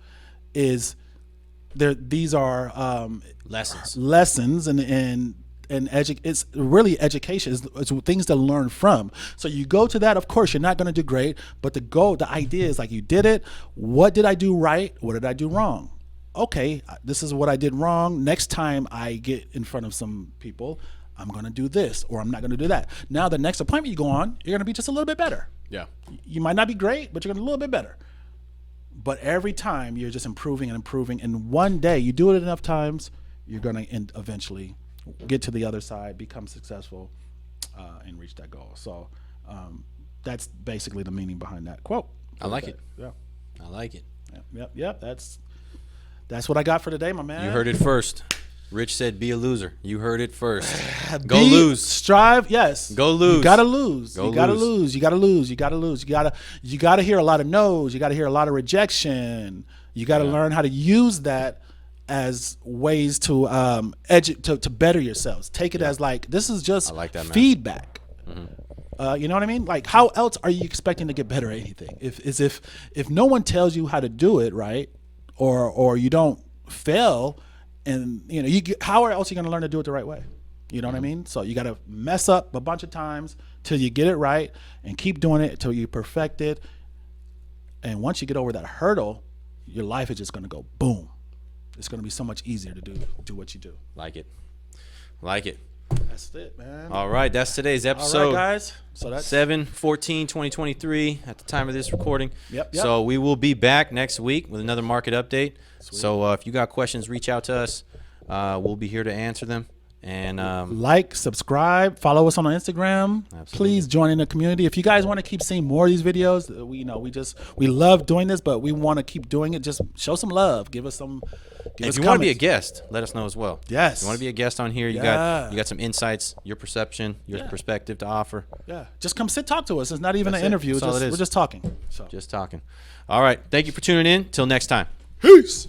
These are lessons and it's really education. It's things to learn from. So you go to that. Of course, you're not going to do great, but the idea is like, you did it. What did I do right? What did I do wrong? Okay, this is what I did wrong. Next time I get in front of some people, I'm going to do this, or I'm not going to do that. Now, the next appointment you go on, you're going to be just a little bit better. Yeah. You might not be great, but you're going to be a little bit better. But every time you're just improving and improving. And one day you do it enough times, you're going to eventually get to the other side, become successful, and reach that goal. So that's basically the meaning behind that quote. I like it. Yeah. I like it. Yep. That's what I got for today, my man. You heard it first. Rich said, "Be a loser." You heard it first. Go lose. Strive. Yes. Go lose. You gotta lose. You gotta lose. You gotta hear a lot of no's. You gotta hear a lot of rejection. You got to learn how to use that as ways to to better yourselves. Take it as like, this is just I like that, man. feedback. You know what I mean? Like, how else are you expecting to get better at anything? If no one tells you how to do it right, or you don't fail, and how else are you going to learn to do it the right way? You know what I mean? So you got to mess up a bunch of times till you get it right, and keep doing it until you perfect it. And once you get over that hurdle, your life is just going to go boom. It's going to be so much easier to do what you do. Like it. That's it, man. All right, that's today's episode. All right, guys. So that's 7/14/2023 at the time of this recording. Yep. So we will be back next week with another market update. Sweet. So if you got questions, reach out to us. We'll be here to answer them. And like, subscribe, follow us on Instagram. Absolutely. Please join in the community. If you guys want to keep seeing more of these videos, we love doing this, but we want to keep doing it. Just show some love. Give us some. If you want to be a guest, let us know as well. Yes. If you want to be a guest on here, you got some insights, your perception, your perspective to offer. Yeah. Just come talk to us. It's not even That's an interview. we're just talking. So. Just talking. All right. Thank you for tuning in. Till next time. Peace.